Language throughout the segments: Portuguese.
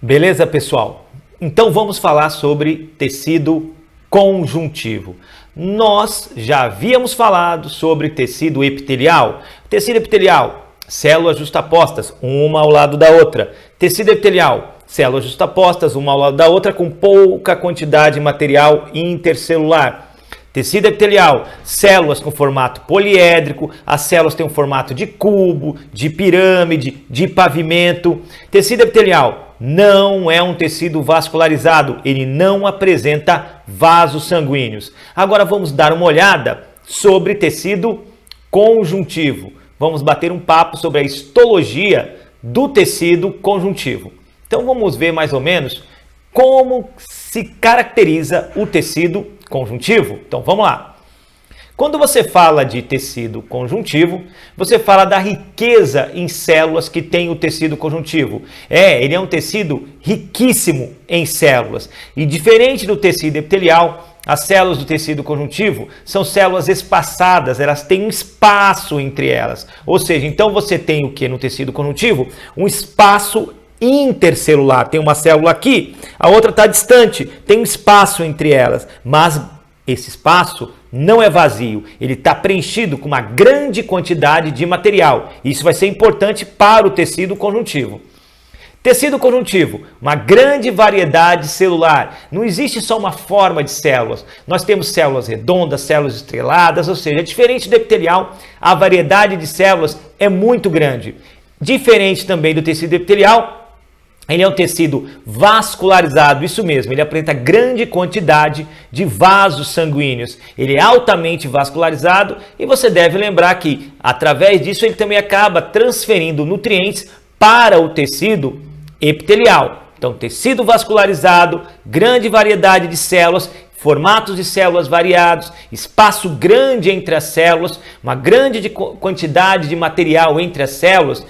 Beleza, pessoal? Então vamos falar sobre tecido conjuntivo. Nós já havíamos falado sobre tecido epitelial. Tecido epitelial, células justapostas, uma ao lado da outra. Tecido epitelial, células justapostas, uma ao lado da outra, com pouca quantidade de material intercelular. Tecido epitelial, células com formato poliédrico, as células têm um formato de cubo, de pirâmide, de pavimento. Tecido epitelial não é um tecido vascularizado, ele não apresenta vasos sanguíneos. Agora vamos dar uma olhada sobre tecido conjuntivo. Vamos bater um papo sobre a histologia do tecido conjuntivo. Então vamos ver mais ou menos como se caracteriza o tecido conjuntivo. Então vamos lá. Quando você fala de tecido conjuntivo, você fala da riqueza em células que tem o tecido conjuntivo. Ele é um tecido riquíssimo em células. E diferente do tecido epitelial, as células do tecido conjuntivo são células espaçadas, elas têm um espaço entre elas. Ou seja, então você tem o que no tecido conjuntivo? Um espaço intercelular. Tem uma célula aqui, a outra está distante, tem um espaço entre elas, mas esse espaço não é vazio, ele está preenchido com uma grande quantidade de material. Isso vai ser importante para o tecido conjuntivo. Tecido conjuntivo, uma grande variedade celular. Não existe só uma forma de células. Nós temos células redondas, células estreladas, ou seja, diferente do epitelial, a variedade de células é muito grande. Diferente também do tecido epitelial, ele é um tecido vascularizado, isso mesmo, ele apresenta grande quantidade de vasos sanguíneos. Ele é altamente vascularizado e você deve lembrar que, através disso, ele também acaba transferindo nutrientes para o tecido epitelial. Então, tecido vascularizado, grande variedade de células, formatos de células variados, espaço grande entre as células, uma grande quantidade de material entre as células,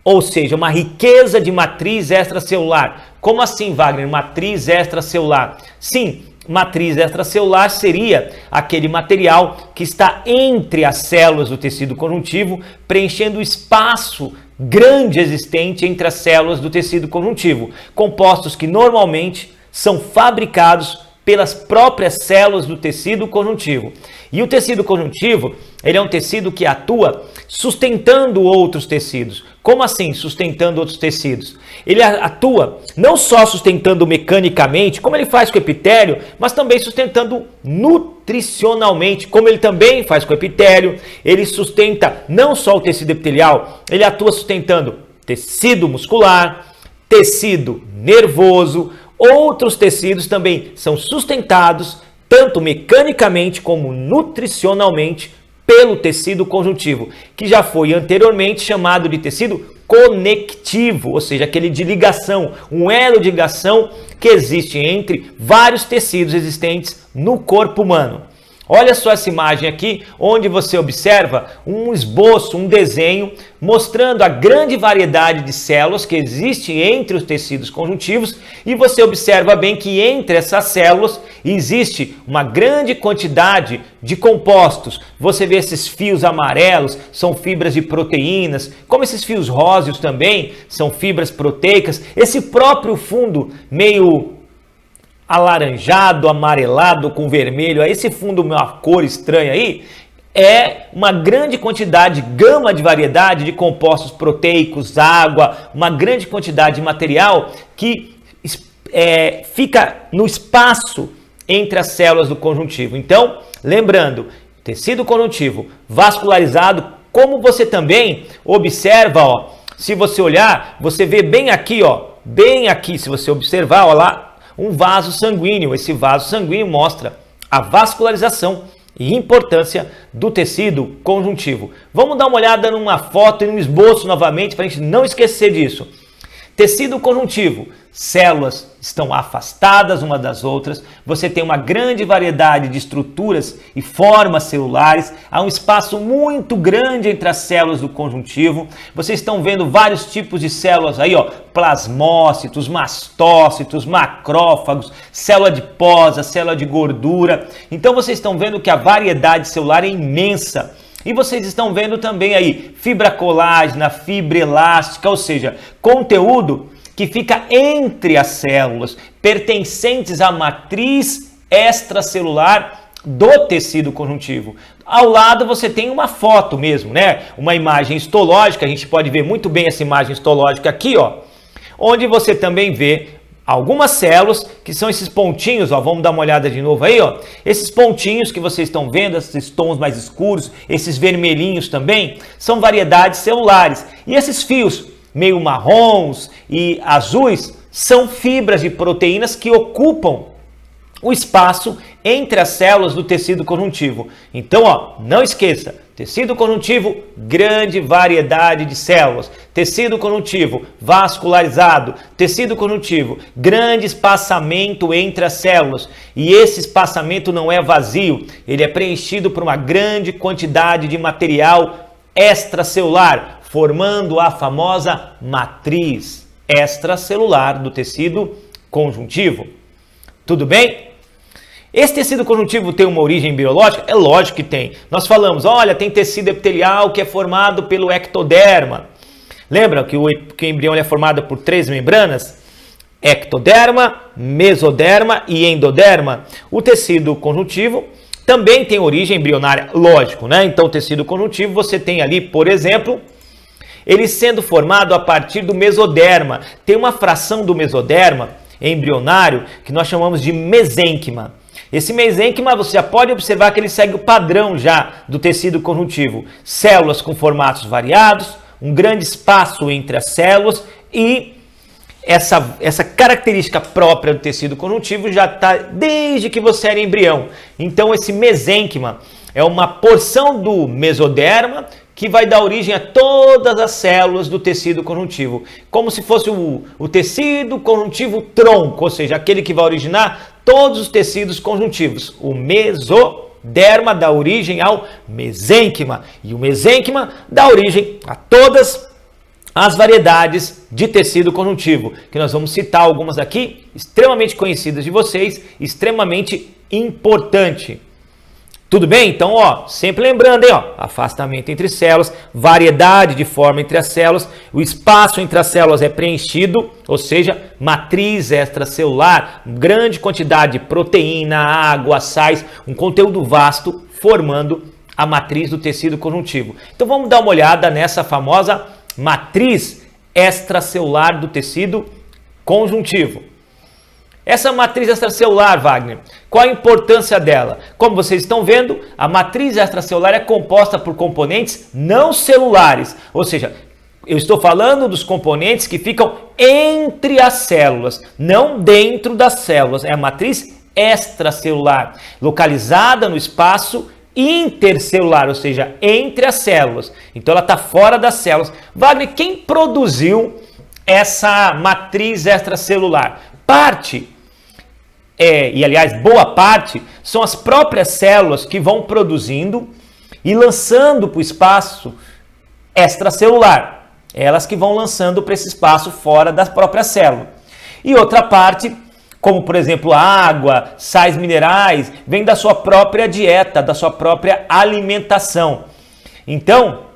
ou seja, uma riqueza de matriz extracelular. Como assim, Wagner? Matriz extracelular? Sim, matriz extracelular seria aquele material que está entre as células do tecido conjuntivo, preenchendo o espaço grande existente entre as células do tecido conjuntivo, compostos que normalmente são fabricados pelas próprias células do tecido conjuntivo. E o tecido conjuntivo, ele é um tecido que atua sustentando outros tecidos. Como assim sustentando outros tecidos? Ele atua não só sustentando mecanicamente, como ele faz com o epitélio, mas também sustentando nutricionalmente, como ele também faz com o epitélio. Ele sustenta não só o tecido epitelial, ele atua sustentando tecido muscular, tecido nervoso. Outros tecidos também são sustentados tanto mecanicamente como nutricionalmente pelo tecido conjuntivo, que já foi anteriormente chamado de tecido conectivo, ou seja, aquele de ligação, um elo de ligação que existe entre vários tecidos existentes no corpo humano. Olha só essa imagem aqui, onde você observa um esboço, um desenho, mostrando a grande variedade de células que existe entre os tecidos conjuntivos, e você observa bem que entre essas células existe uma grande quantidade de compostos. Você vê esses fios amarelos, são fibras de proteínas, como esses fios róseos também, são fibras proteicas. Esse próprio fundo meio alaranjado, amarelado com vermelho, esse fundo, uma cor estranha aí, é uma grande quantidade, gama de variedade de compostos proteicos, água, uma grande quantidade de material que fica no espaço entre as células do conjuntivo. Então, lembrando, tecido conjuntivo vascularizado, como você também observa, se você olhar, você vê bem aqui, bem aqui, se você observar, lá, um vaso sanguíneo. Esse vaso sanguíneo mostra a vascularização e importância do tecido conjuntivo. Vamos dar uma olhada numa foto e num esboço novamente para a gente não esquecer disso. Tecido conjuntivo, células estão afastadas umas das outras, você tem uma grande variedade de estruturas e formas celulares, há um espaço muito grande entre as células do conjuntivo. Vocês estão vendo vários tipos de células aí, plasmócitos, mastócitos, macrófagos, célula adiposa, célula de gordura. Então vocês estão vendo que a variedade celular é imensa. E vocês estão vendo também aí fibra colágena, fibra elástica, ou seja, conteúdo que fica entre as células, pertencentes à matriz extracelular do tecido conjuntivo. Ao lado você tem uma foto mesmo, né? Uma imagem histológica, a gente pode ver muito bem essa imagem histológica aqui, ó, onde você também vê algumas células, que são esses pontinhos, ó, vamos dar uma olhada de novo aí, ó. Esses pontinhos que vocês estão vendo, esses tons mais escuros, esses vermelhinhos também, são variedades celulares. E esses fios meio marrons e azuis são fibras de proteínas que ocupam o espaço entre as células do tecido conjuntivo. Então, ó, não esqueça, tecido conjuntivo, grande variedade de células. Tecido conjuntivo vascularizado, tecido conjuntivo, grande espaçamento entre as células. E esse espaçamento não é vazio, ele é preenchido por uma grande quantidade de material extracelular, formando a famosa matriz extracelular do tecido conjuntivo. Tudo bem? Esse tecido conjuntivo tem uma origem biológica? É lógico que tem. Nós falamos, olha, tem tecido epitelial que é formado pelo ectoderma. Lembra que o embrião é formado por 3 membranas? Ectoderma, mesoderma e endoderma. O tecido conjuntivo também tem origem embrionária, lógico, né? Então, o tecido conjuntivo você tem ali, por exemplo, ele sendo formado a partir do mesoderma. Tem uma fração do mesoderma embrionário que nós chamamos de mesênquima. Esse mesênquima você já pode observar que ele segue o padrão já do tecido conjuntivo. Células com formatos variados, um grande espaço entre as células e essa característica própria do tecido conjuntivo já está desde que você era embrião. Então esse mesênquima é uma porção do mesoderma que vai dar origem a todas as células do tecido conjuntivo, como se fosse o tecido conjuntivo tronco, ou seja, aquele que vai originar todos os tecidos conjuntivos. O mesoderma dá origem ao mesênquima e o mesênquima dá origem a todas as variedades de tecido conjuntivo, que nós vamos citar algumas aqui, extremamente conhecidas de vocês, extremamente importante. Tudo bem? Então, ó, sempre lembrando, hein, ó, afastamento entre células, variedade de forma entre as células, o espaço entre as células é preenchido, ou seja, matriz extracelular, grande quantidade de proteína, água, sais, um conteúdo vasto formando a matriz do tecido conjuntivo. Então, vamos dar uma olhada nessa famosa matriz extracelular do tecido conjuntivo. Essa matriz extracelular, Wagner, qual a importância dela? Como vocês estão vendo, a matriz extracelular é composta por componentes não celulares, ou seja, eu estou falando dos componentes que ficam entre as células, não dentro das células. É a matriz extracelular, localizada no espaço intercelular, ou seja, entre as células. Então ela está fora das células. Wagner, quem produziu essa matriz extracelular? E aliás, boa parte, são as próprias células que vão produzindo e lançando para o espaço extracelular. Elas que vão lançando para esse espaço fora da própria célula. E outra parte, como por exemplo a água, sais minerais, vem da sua própria dieta, da sua própria alimentação. Então,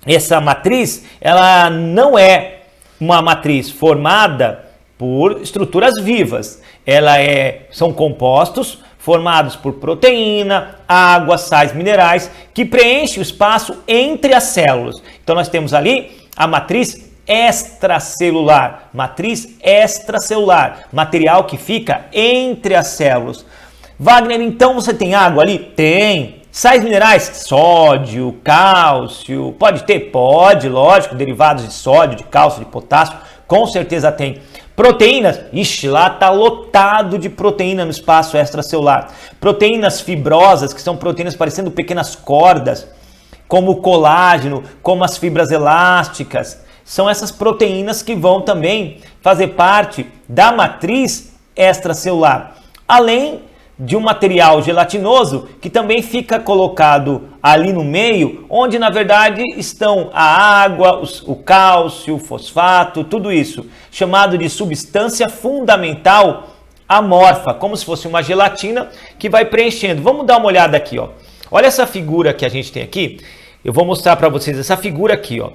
essa matriz, ela não é uma matriz formada por estruturas vivas. São compostos formados por proteína, água, sais minerais, que preenchem o espaço entre as células. Então nós temos ali a matriz extracelular, material que fica entre as células. Wagner, então você tem água ali? Tem. Sais minerais? Sódio, cálcio, pode ter? Pode, lógico, derivados de sódio, de cálcio, de potássio, com certeza tem. Proteínas? Ixi, lá está lotado de proteína no espaço extracelular. Proteínas fibrosas, que são proteínas parecendo pequenas cordas, como o colágeno, como as fibras elásticas. São essas proteínas que vão também fazer parte da matriz extracelular. Além de um material gelatinoso que também fica colocado ali no meio, onde na verdade estão a água, o cálcio, o fosfato, tudo isso, chamado de substância fundamental amorfa, como se fosse uma gelatina que vai preenchendo. Vamos dar uma olhada aqui, ó. Olha essa figura que a gente tem aqui. Eu vou mostrar para vocês essa figura aqui, ó.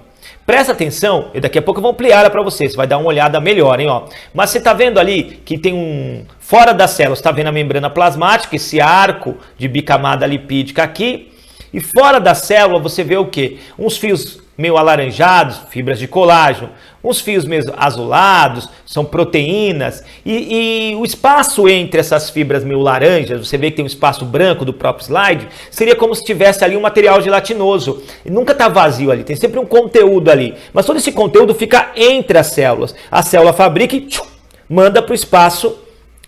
Presta atenção, e daqui a pouco eu vou ampliar ela para você, você vai dar uma olhada melhor, hein, ó. Mas você está vendo ali que tem fora das células, está vendo a membrana plasmática, esse arco de bicamada lipídica aqui, e fora da célula você vê o quê? Uns fios meio alaranjados, fibras de colágeno, uns fios meio azulados, são proteínas, e o espaço entre essas fibras meio laranjas, você vê que tem um espaço branco do próprio slide, seria como se tivesse ali um material gelatinoso. Nunca está vazio ali, tem sempre um conteúdo ali, mas todo esse conteúdo fica entre as células. A célula fabrica e manda para o espaço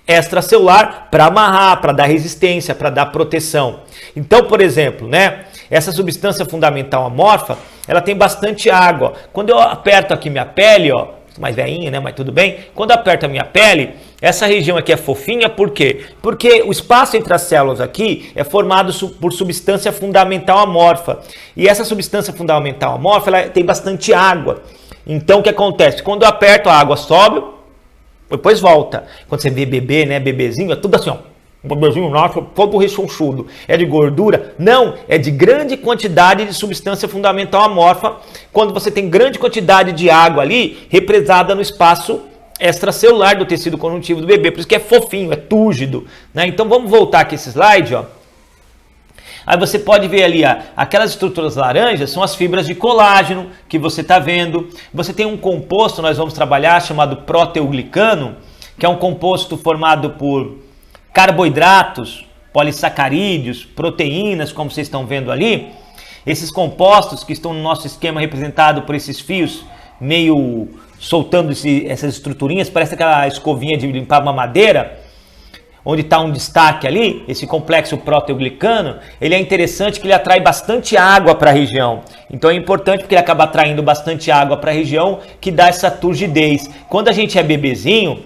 extracelular para amarrar, para dar resistência, para dar proteção. Então, por exemplo, né, essa substância fundamental amorfa, ela tem bastante água. Quando eu aperto aqui minha pele, ó, mais velhinha, né, mas tudo bem. Quando eu aperto a minha pele, essa região aqui é fofinha, por quê? Porque o espaço entre as células aqui é formado por substância fundamental amorfa. E essa substância fundamental amorfa, ela tem bastante água. Então, o que acontece? Quando eu aperto, a água sobe, depois volta. Quando você vê bebê, né, bebezinho, é tudo assim, ó. Um bebezinho nosso, todo rechonchudo. É de gordura? Não, é de grande quantidade de substância fundamental amorfa, quando você tem grande quantidade de água ali, represada no espaço extracelular do tecido conjuntivo do bebê. Por isso que é fofinho, é túrgido, né? Então vamos voltar aqui esse slide, ó. Aí você pode ver ali, ó, aquelas estruturas laranjas são as fibras de colágeno que você está vendo. Você tem um composto, nós vamos trabalhar, chamado proteoglicano, que é um composto formado por carboidratos, polissacarídeos, proteínas, como vocês estão vendo ali. Esses compostos que estão no nosso esquema representado por esses fios, meio soltando essas estruturinhas, parece aquela escovinha de limpar uma madeira, onde está um destaque ali, esse complexo proteoglicano, ele é interessante que ele atrai bastante água para a região. Então é importante porque ele acaba atraindo bastante água para a região, que dá essa turgidez. Quando a gente é bebezinho,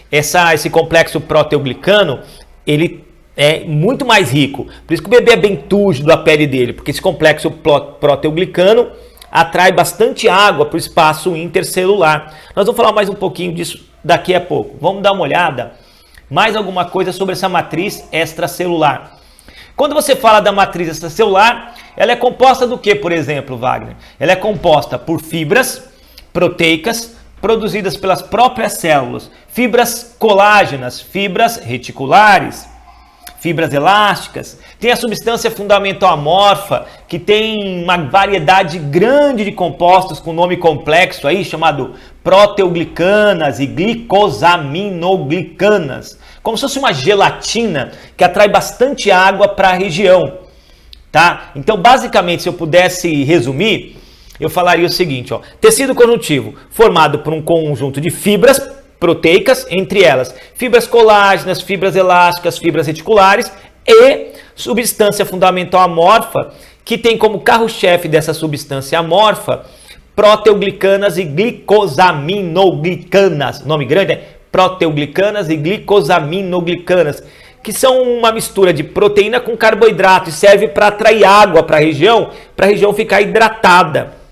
esse complexo proteoglicano, ele é muito mais rico. Por isso que o bebê é bem túrgido a pele dele, porque esse complexo proteoglicano atrai bastante água para o espaço intercelular. Nós vamos falar mais um pouquinho disso daqui a pouco. Vamos dar uma olhada, mais alguma coisa sobre essa matriz extracelular. Quando você fala da matriz extracelular, ela é composta do que, por exemplo, Wagner? Ela é composta por fibras proteicas produzidas pelas próprias células, fibras colágenas, fibras reticulares, fibras elásticas, tem a substância fundamental amorfa, que tem uma variedade grande de compostos com nome complexo aí, chamado proteoglicanas e glicosaminoglicanas, como se fosse uma gelatina que atrai bastante água para a região, tá? Então, basicamente, se eu pudesse resumir, eu falaria o seguinte, ó, tecido conjuntivo formado por um conjunto de fibras proteicas, entre elas fibras colágenas, fibras elásticas, fibras reticulares e substância fundamental amorfa, que tem como carro-chefe dessa substância amorfa proteoglicanas e glicosaminoglicanas. Nome grande é proteoglicanas e glicosaminoglicanas, que são uma mistura de proteína com carboidrato e serve para atrair água para a região ficar hidratada.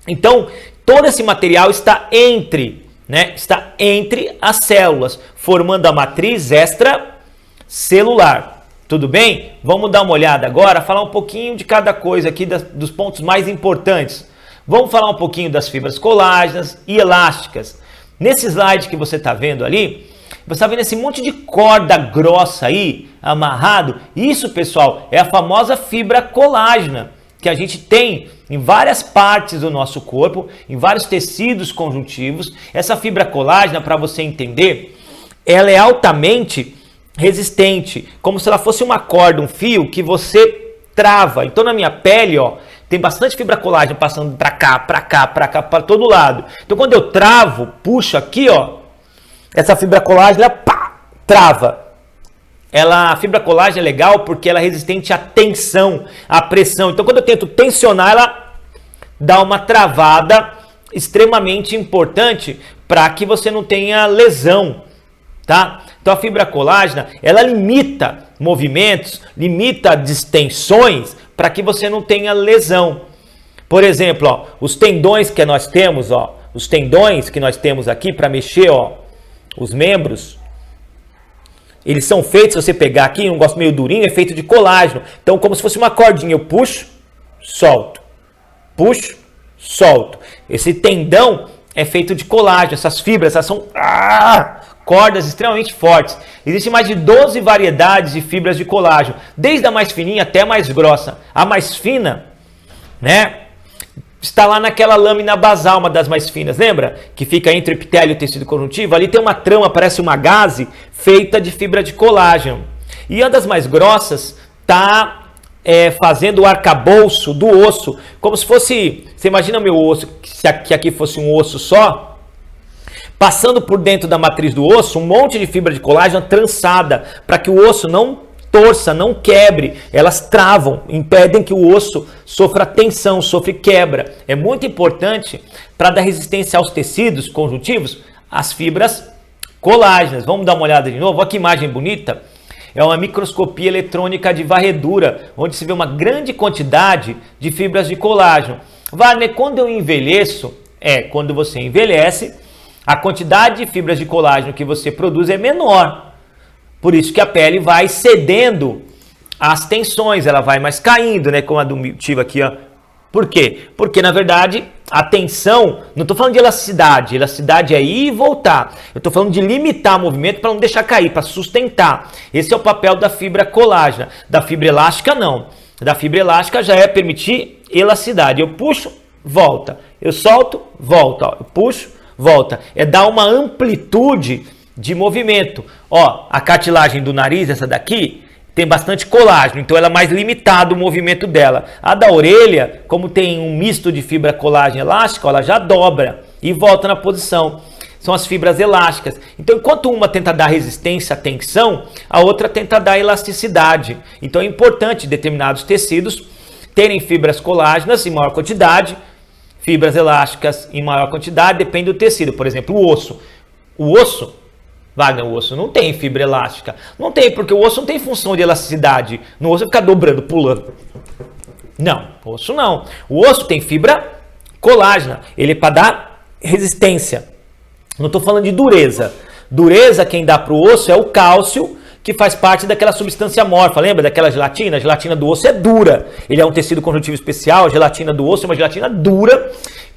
Então, todo esse material está entre as células, formando a matriz extracelular. Tudo bem? Vamos dar uma olhada agora, falar um pouquinho de cada coisa aqui, dos pontos mais importantes. Vamos falar um pouquinho das fibras colágenas e elásticas. Nesse slide que você está vendo ali, você está vendo esse monte de corda grossa aí, amarrado. Isso, pessoal, é a famosa fibra colágena, que a gente tem em várias partes do nosso corpo, em vários tecidos conjuntivos. Essa fibra colágena, para você entender, ela é altamente resistente, como se ela fosse uma corda, um fio que você trava. Então, na minha pele, ó, tem bastante fibra colágena passando para cá, para todo lado. Então, quando eu travo, puxo aqui, ó, essa fibra colágena, pá, trava. A fibra colágena é legal porque ela é resistente à tensão, à pressão. Então, quando eu tento tensionar, ela dá uma travada extremamente importante para que você não tenha lesão, tá? Então, a fibra colágena, ela limita movimentos, limita distensões para que você não tenha lesão. Por exemplo, ó, os tendões que nós temos, ó, os tendões que nós temos aqui para mexer, ó, os membros, eles são feitos, se você pegar aqui, um negócio meio durinho, é feito de colágeno. Então, como se fosse uma cordinha, eu puxo, solto. Puxo, solto. Esse tendão é feito de colágeno, essas fibras, elas são cordas extremamente fortes. Existem mais de 12 variedades de fibras de colágeno, desde a mais fininha até a mais grossa. A mais fina, né, está lá naquela lâmina basal, uma das mais finas, lembra? Que fica entre o epitélio e o tecido conjuntivo. Ali tem uma trama, parece uma gaze, feita de fibra de colágeno. E a das mais grossas está fazendo o arcabouço do osso, como se fosse, você imagina meu osso, se aqui fosse um osso só, passando por dentro da matriz do osso, um monte de fibra de colágeno trançada, para que o osso não torça, não quebre. Elas travam, impedem que o osso sofra tensão, sofra quebra. É muito importante para dar resistência aos tecidos conjuntivos, as fibras colágenas. Vamos dar uma olhada de novo? Olha que imagem bonita. É uma microscopia eletrônica de varredura, onde se vê uma grande quantidade de fibras de colágeno. Wagner, quando eu envelheço, quando você envelhece, a quantidade de fibras de colágeno que você produz é menor. Por isso que a pele vai cedendo às tensões, ela vai mais caindo, né? Como a do motivo aqui, ó. Por quê? Porque, na verdade, a tensão, não estou falando de elasticidade, elasticidade é ir e voltar. Eu estou falando de limitar o movimento para não deixar cair, para sustentar. Esse é o papel da fibra colágena. Da fibra elástica, não. Da fibra elástica já é permitir elasticidade. Eu puxo, volta. Eu solto, volta. Ó. Eu puxo, volta. É dar uma amplitude de movimento. Ó, a cartilagem do nariz, essa daqui, tem bastante colágeno, então ela é mais limitado o movimento dela. A da orelha, como tem um misto de fibra colágeno elástica, ela já dobra e volta na posição. São as fibras elásticas. Então, enquanto uma tenta dar resistência à tensão, a outra tenta dar elasticidade. Então, é importante determinados tecidos terem fibras colágenas em maior quantidade, fibras elásticas em maior quantidade, depende do tecido. Por exemplo, o osso. O osso, Wagner, o osso não tem fibra elástica. Não tem, porque o osso não tem função de elasticidade. No osso fica dobrando, pulando. Não, o osso não. O osso tem fibra colágena. Ele é para dar resistência. Não estou falando de dureza. Dureza, quem dá para o osso é o cálcio, que faz parte daquela substância amorfa. Lembra daquela gelatina? A gelatina do osso é dura. Ele é um tecido conjuntivo especial. A gelatina do osso é uma gelatina dura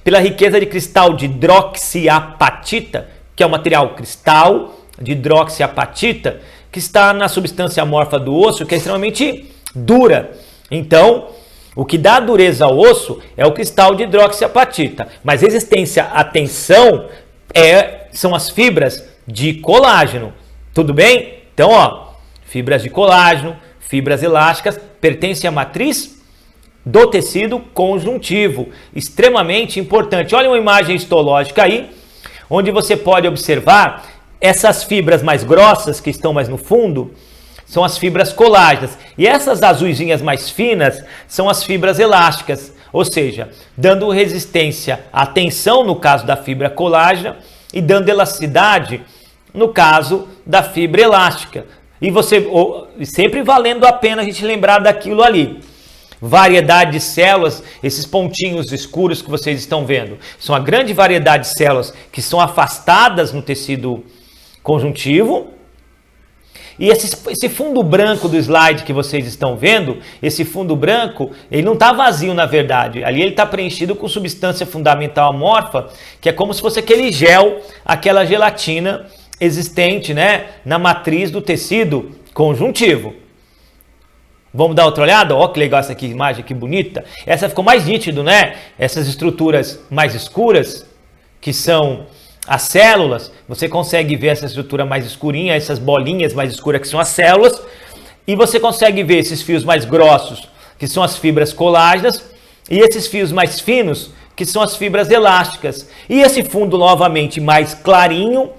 pela riqueza de cristal de hidroxiapatita, que é o material cristal de hidroxiapatita, que está na substância amorfa do osso, que é extremamente dura. Então, o que dá dureza ao osso é o cristal de hidroxiapatita. Mas resistência à tensão são as fibras de colágeno. Tudo bem? Então, ó, fibras de colágeno, fibras elásticas, pertencem à matriz do tecido conjuntivo. Extremamente importante. Olha uma imagem histológica aí, onde você pode observar essas fibras mais grossas, que estão mais no fundo, são as fibras colágenas. E essas azuisinhas mais finas são as fibras elásticas, ou seja, dando resistência à tensão no caso da fibra colágena e dando elasticidade no caso da fibra elástica. E sempre valendo a pena a gente lembrar daquilo ali. Variedade de células, esses pontinhos escuros que vocês estão vendo, são a grande variedade de células que são afastadas no tecido conjuntivo. E esse fundo branco do slide que vocês estão vendo, esse fundo branco, ele não está vazio na verdade. Ali ele está preenchido com substância fundamental amorfa, que é como se fosse aquele gel, aquela gelatina existente, né, na matriz do tecido conjuntivo. Vamos dar outra olhada? Olha que legal essa aqui, imagem, que bonita. Essa ficou mais nítido, né? Essas estruturas mais escuras, que são as células, você consegue ver essa estrutura mais escurinha, essas bolinhas mais escuras que são as células, e você consegue ver esses fios mais grossos, que são as fibras colágenas, e esses fios mais finos, que são as fibras elásticas. E esse fundo, novamente, mais clarinho,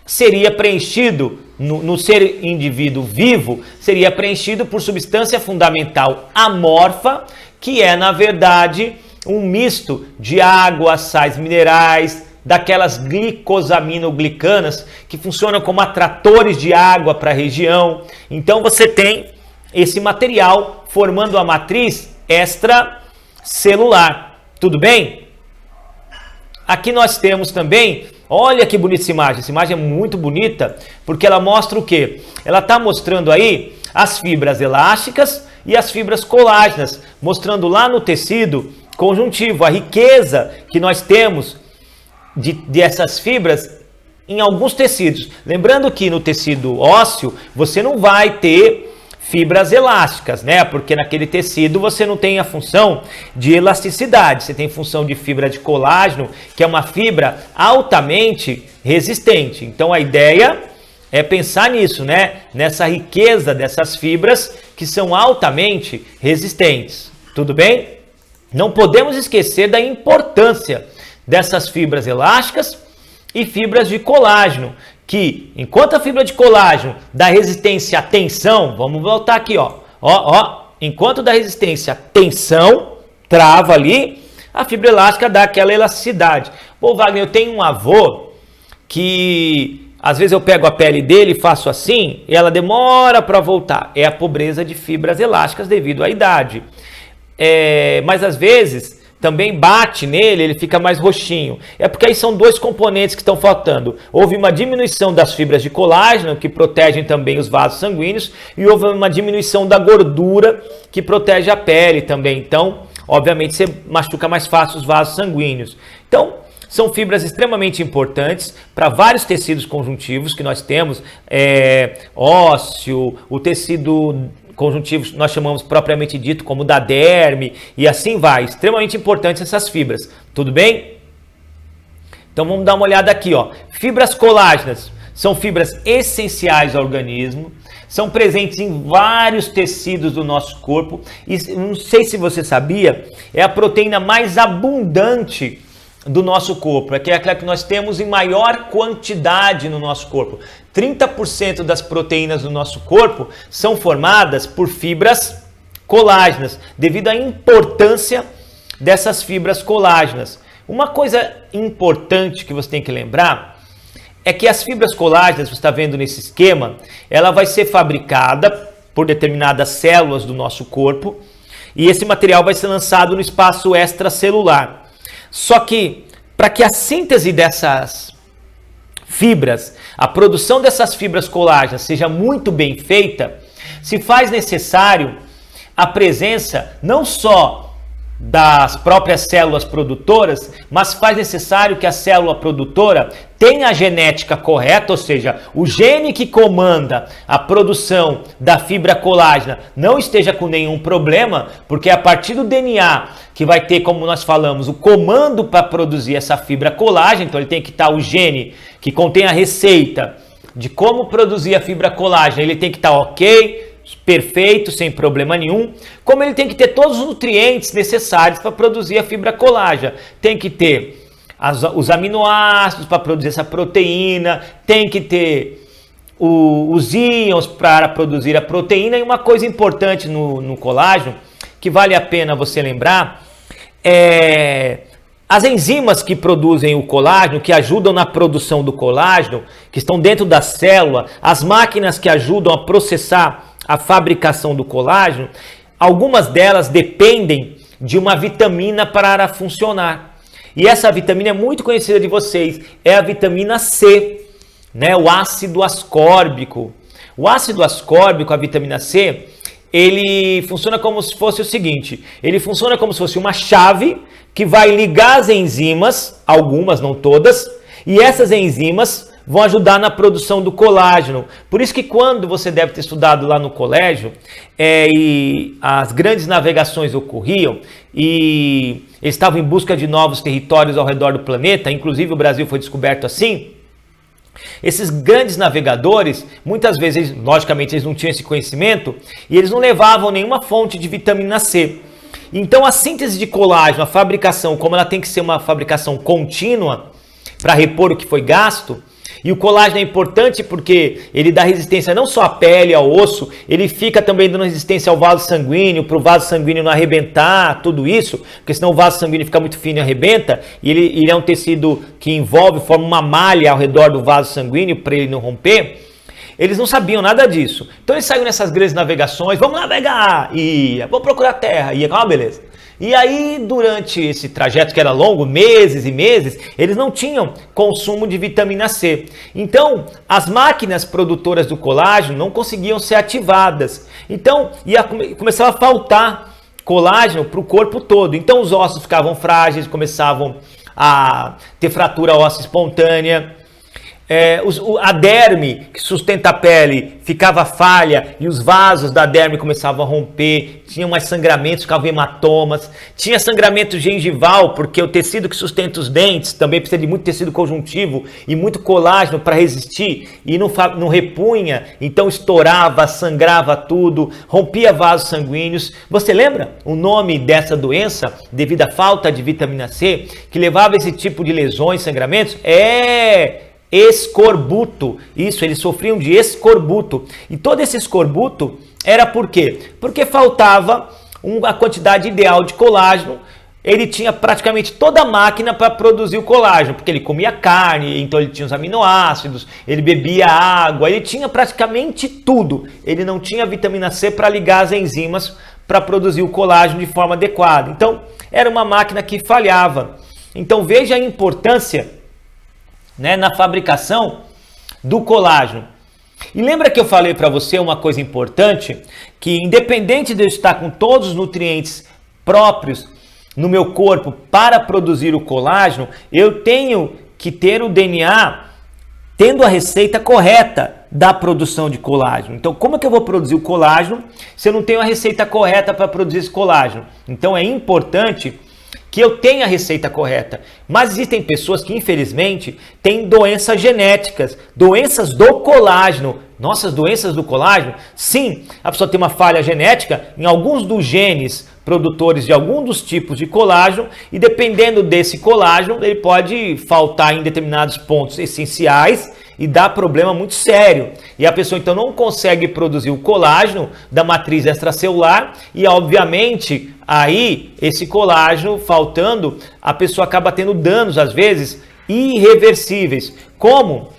seria preenchido, no ser indivíduo vivo, seria preenchido por substância fundamental amorfa, que é, na verdade, um misto de água, sais minerais, daquelas glicosaminoglicanas que funcionam como atratores de água para a região. Então você tem esse material formando a matriz extracelular. Tudo bem? Aqui nós temos também, olha que bonita essa imagem é muito bonita, porque ela mostra o quê? Ela está mostrando aí as fibras elásticas e as fibras colágenas, mostrando lá no tecido conjuntivo, a riqueza que nós temos dessas fibras em alguns tecidos. Lembrando que no tecido ósseo você não vai ter fibras elásticas, né? Porque naquele tecido você não tem a função de elasticidade, você tem função de fibra de colágeno, que é uma fibra altamente resistente. Então a ideia é pensar nisso, né? Nessa riqueza dessas fibras que são altamente resistentes. Tudo bem? Não podemos esquecer da importância dessas fibras elásticas e fibras de colágeno, que enquanto a fibra de colágeno dá resistência à tensão, vamos voltar aqui, enquanto dá resistência à tensão, trava ali, a fibra elástica dá aquela elasticidade. Pô, Wagner, eu tenho um avô que às vezes eu pego a pele dele e faço assim, e ela demora para voltar. É a pobreza de fibras elásticas devido à idade. Mas às vezes também bate nele, ele fica mais roxinho. É porque aí são dois componentes que estão faltando. Houve uma diminuição das fibras de colágeno, que protegem também os vasos sanguíneos, e houve uma diminuição da gordura, que protege a pele também. Então, obviamente, você machuca mais fácil os vasos sanguíneos. Então, são fibras extremamente importantes para vários tecidos conjuntivos que nós temos, ósseo, o tecido conjuntivos nós chamamos propriamente dito como da derme e assim vai. Extremamente importantes essas fibras. Tudo bem? Então vamos dar uma olhada aqui, Fibras colágenas são fibras essenciais ao organismo, são presentes em vários tecidos do nosso corpo e não sei se você sabia, é a proteína mais abundante do nosso corpo, é aquela que nós temos em maior quantidade no nosso corpo. 30% das proteínas do nosso corpo são formadas por fibras colágenas, devido à importância dessas fibras colágenas. Uma coisa importante que você tem que lembrar é que as fibras colágenas, você está vendo nesse esquema, ela vai ser fabricada por determinadas células do nosso corpo e esse material vai ser lançado no espaço extracelular. Só que, para que a síntese dessas fibras, a produção dessas fibras colágenas seja muito bem feita, se faz necessário a presença não só das próprias células produtoras, mas faz necessário que a célula produtora tenha a genética correta, ou seja, o gene que comanda a produção da fibra colágena não esteja com nenhum problema, porque é a partir do DNA que vai ter, como nós falamos, o comando para produzir essa fibra colágena, então ele tem que estar o gene que contém a receita de como produzir a fibra colágena, ele tem que estar ok, perfeito, sem problema nenhum, como ele tem que ter todos os nutrientes necessários para produzir a fibra colágena. Tem que ter os aminoácidos para produzir essa proteína, tem que ter os íons para produzir a proteína. E uma coisa importante no colágeno, que vale a pena você lembrar, é as enzimas que produzem o colágeno, que ajudam na produção do colágeno, que estão dentro da célula, as máquinas que ajudam a processar a fabricação do colágeno, algumas delas dependem de uma vitamina para funcionar. E essa vitamina é muito conhecida de vocês, é a vitamina C, né? O ácido ascórbico. O ácido ascórbico, a vitamina C, ele funciona como se fosse o seguinte, ele funciona como se fosse uma chave que vai ligar as enzimas, algumas, não todas, e essas enzimas vão ajudar na produção do colágeno. Por isso que quando você deve ter estudado lá no colégio, e as grandes navegações ocorriam, e eles estavam em busca de novos territórios ao redor do planeta, inclusive o Brasil foi descoberto assim, esses grandes navegadores, muitas vezes, logicamente, eles não tinham esse conhecimento, e eles não levavam nenhuma fonte de vitamina C. Então a síntese de colágeno, a fabricação, como ela tem que ser uma fabricação contínua, para repor o que foi gasto, e o colágeno é importante porque ele dá resistência não só à pele, ao osso, ele fica também dando resistência ao vaso sanguíneo, para o vaso sanguíneo não arrebentar, tudo isso, porque senão o vaso sanguíneo fica muito fino e arrebenta, e ele é um tecido que envolve, forma uma malha ao redor do vaso sanguíneo para ele não romper. Eles não sabiam nada disso. Então eles saíram nessas grandes navegações, vamos navegar, vamos procurar terra, beleza. E aí, durante esse trajeto que era longo, meses e meses, eles não tinham consumo de vitamina C. Então, as máquinas produtoras do colágeno não conseguiam ser ativadas. Então, começava a faltar colágeno para o corpo todo. Então os ossos ficavam frágeis, começavam a ter fratura óssea espontânea. A derme que sustenta a pele ficava falha e os vasos da derme começavam a romper, tinha mais sangramentos, ficavam hematomas, tinha sangramento gengival, porque o tecido que sustenta os dentes também precisa de muito tecido conjuntivo e muito colágeno para resistir e não repunha, então estourava, sangrava tudo, rompia vasos sanguíneos. Você lembra o nome dessa doença devido à falta de vitamina C que levava a esse tipo de lesões, sangramentos? Escorbuto. Isso, eles sofriam de escorbuto. E todo esse escorbuto era por quê? Porque faltava uma quantidade ideal de colágeno. Ele tinha praticamente toda a máquina para produzir o colágeno, porque ele comia carne, então ele tinha os aminoácidos, ele bebia água, ele tinha praticamente tudo. Ele não tinha vitamina C para ligar as enzimas para produzir o colágeno de forma adequada. Então, era uma máquina que falhava. Então, veja a importância, né, na fabricação do colágeno. E lembra que eu falei para você uma coisa importante, que independente de eu estar com todos os nutrientes próprios no meu corpo para produzir o colágeno, eu tenho que ter o DNA tendo a receita correta da produção de colágeno. Então, como é que eu vou produzir o colágeno se eu não tenho a receita correta para produzir esse colágeno? Então, é importante que eu tenha a receita correta. Mas existem pessoas que, infelizmente, têm doenças genéticas, doenças do colágeno. Nossas doenças do colágeno? Sim, a pessoa tem uma falha genética em alguns dos genes produtores de algum dos tipos de colágeno e dependendo desse colágeno, ele pode faltar em determinados pontos essenciais e dar problema muito sério. E a pessoa então não consegue produzir o colágeno da matriz extracelular e obviamente aí esse colágeno faltando, a pessoa acaba tendo danos às vezes irreversíveis, como